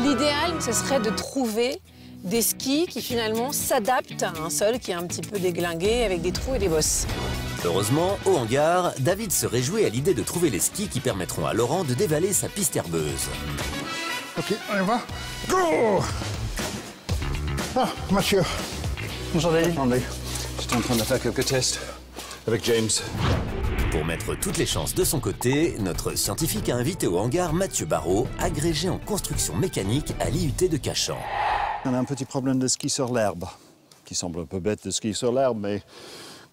L'idéal, ce serait de trouver des skis qui finalement s'adaptent à un sol qui est un petit peu déglingué avec des trous et des bosses. Heureusement, au hangar, David se réjouit à l'idée de trouver les skis qui permettront à Laurent de dévaler sa piste herbeuse. Ok, on y va. Go! Ah, Mathieu. Bonjour David. Attendez, j'étais en train de faire quelques tests avec James. Pour mettre toutes les chances de son côté, notre scientifique a invité au hangar Mathieu Barrault, agrégé en construction mécanique à l'IUT de Cachan. On a un petit problème de ski sur l'herbe, qui semble un peu bête de skier sur l'herbe, mais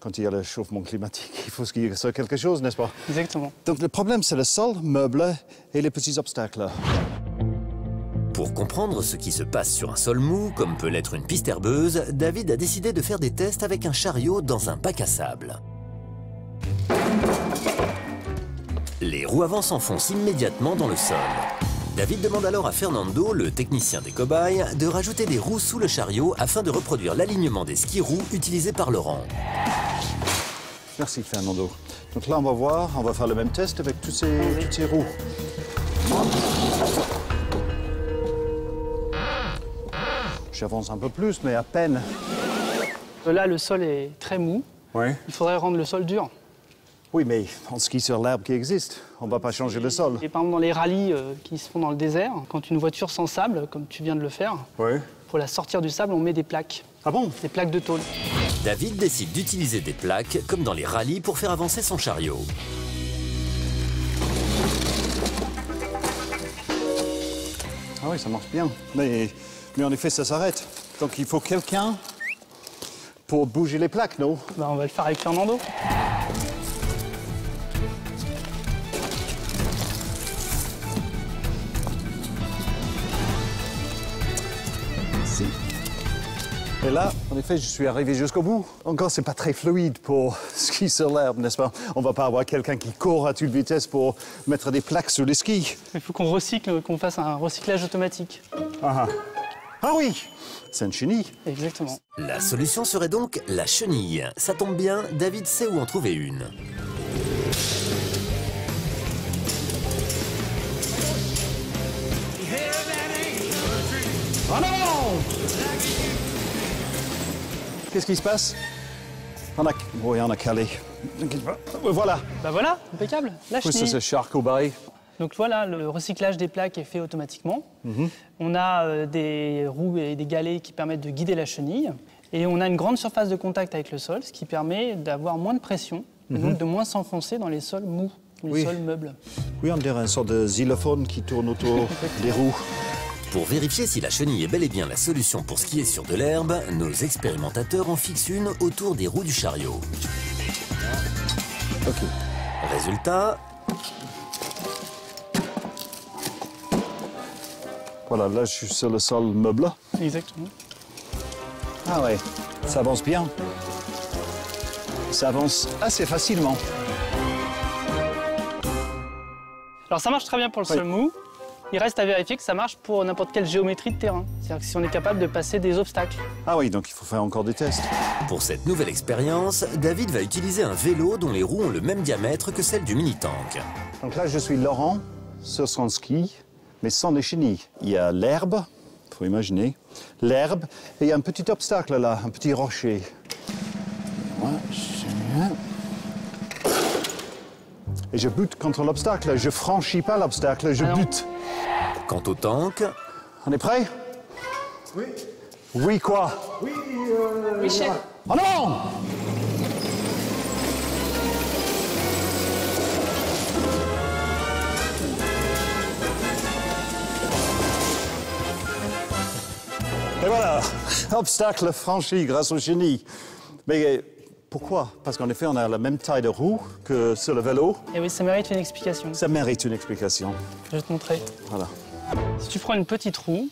quand il y a le chauffement climatique, il faut skier sur quelque chose, n'est-ce pas? Exactement. Donc le problème, c'est le sol, meubles et les petits obstacles. Pour comprendre ce qui se passe sur un sol mou, comme peut l'être une piste herbeuse, David a décidé de faire des tests avec un chariot dans un bac à sable. Les roues avant s'enfoncent immédiatement dans le sol. David demande alors à Fernando, le technicien des cobayes, de rajouter des roues sous le chariot afin de reproduire l'alignement des skis roues utilisés par Laurent. Merci Fernando. Donc là, on va voir, on va faire le même test avec toutes ces roues. J'avance un peu plus, mais à peine. Là, le sol est très mou. Oui. Il faudrait rendre le sol dur. Oui, mais on skie sur l'herbe qui existe. On ne va pas changer le sol. Et par exemple, dans les rallyes qui se font dans le désert, quand une voiture sans sable, comme tu viens de le faire, pour la sortir du sable, on met des plaques. Ah bon? Des plaques de tôle. David décide d'utiliser des plaques, comme dans les rallyes, pour faire avancer son chariot. Ah oui, ça marche bien. Mais en effet, ça s'arrête. Donc il faut quelqu'un pour bouger les plaques, non? Ben, on va le faire avec Fernando. Et là, en effet, je suis arrivé jusqu'au bout. Encore, c'est pas très fluide pour skier sur l'herbe, n'est-ce pas? On va pas avoir quelqu'un qui court à toute vitesse pour mettre des plaques sur les skis. Il faut qu'on recycle, qu'on fasse un recyclage automatique. Ah oui, c'est une chenille. Exactement. La solution serait donc la chenille. Ça tombe bien, David sait où en trouver une. Oh non! Qu'est-ce qui se passe? Oui, on a calé. Voilà. Ben voilà, impeccable. La Oui, chenille. c'est Charcot Bay. Donc voilà, le recyclage des plaques est fait automatiquement. On a des roues et des galets qui permettent de guider la chenille. Et on a une grande surface de contact avec le sol, ce qui permet d'avoir moins de pression, et donc de moins s'enfoncer dans les sols mous, ou les sols meubles. Oui, on dirait une sorte de xylophone qui tourne autour des roues. Pour vérifier si la chenille est bel et bien la solution pour skier sur de l'herbe, nos expérimentateurs en fixent une autour des roues du chariot. OK. Résultat, Voilà, là, je suis sur le sol meuble. Exactement. Ah ouais, ça avance bien. Ça avance assez facilement. Alors ça marche très bien pour le sol mou. Il reste à vérifier que ça marche pour n'importe quelle géométrie de terrain. C'est-à-dire que si on est capable de passer des obstacles. Ah oui, donc il faut faire encore des tests. pour cette nouvelle expérience, David va utiliser un vélo dont les roues ont le même diamètre que celles du mini-tank. Donc là, je suis Laurent sur son ski, mais sans les chenilles. Il y a l'herbe, il faut imaginer, l'herbe, et il y a un petit obstacle là, un petit rocher. Et je bute contre l'obstacle, je franchis pas l'obstacle, je bute. Quant au tank, On est prêt? Oui. Oui quoi? Oui, chef. Oh non! Et voilà, obstacle franchi grâce aux chenilles. Mais pourquoi? Parce qu'en effet, on a la même taille de roue que sur le vélo. Et oui, ça mérite une explication. Ça mérite une explication. Je vais te montrer. Voilà. Si tu prends une petite roue,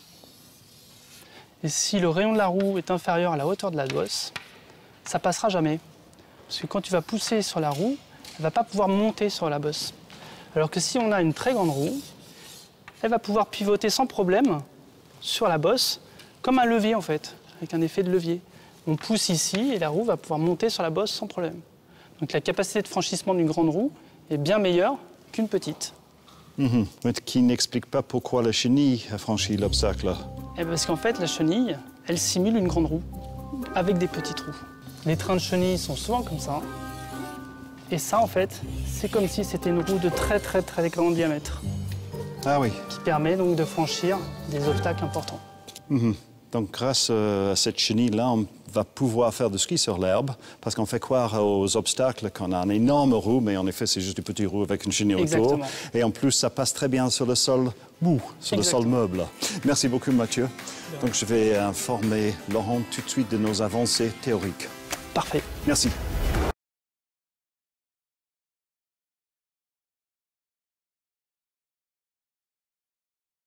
et si le rayon de la roue est inférieur à la hauteur de la bosse, ça passera jamais. Parce que quand tu vas pousser sur la roue, elle ne va pas pouvoir monter sur la bosse. Alors que si on a une très grande roue, elle va pouvoir pivoter sans problème sur la bosse, comme un levier en fait, avec un effet de levier. On pousse ici et la roue va pouvoir monter sur la bosse sans problème. Donc la capacité de franchissement d'une grande roue est bien meilleure qu'une petite. Mais qui n'explique pas pourquoi la chenille a franchi l'obstacle. Parce qu'en fait, la chenille, elle simule une grande roue avec des petits trous. Les trains de chenille sont souvent comme ça. Et ça, en fait, c'est comme si c'était une roue de très grand diamètre. Ah oui. Qui permet donc de franchir des obstacles importants. Donc grâce à cette chenille-là, on va pouvoir faire du ski sur l'herbe, parce qu'on fait croire aux obstacles qu'on a une énorme roue, mais en effet, c'est juste des petits roues avec une chenille autour. Et en plus, ça passe très bien sur le sol mou, sur le sol meuble. Merci beaucoup, Mathieu. Donc je vais informer Laurent tout de suite de nos avancées théoriques. Parfait. Merci.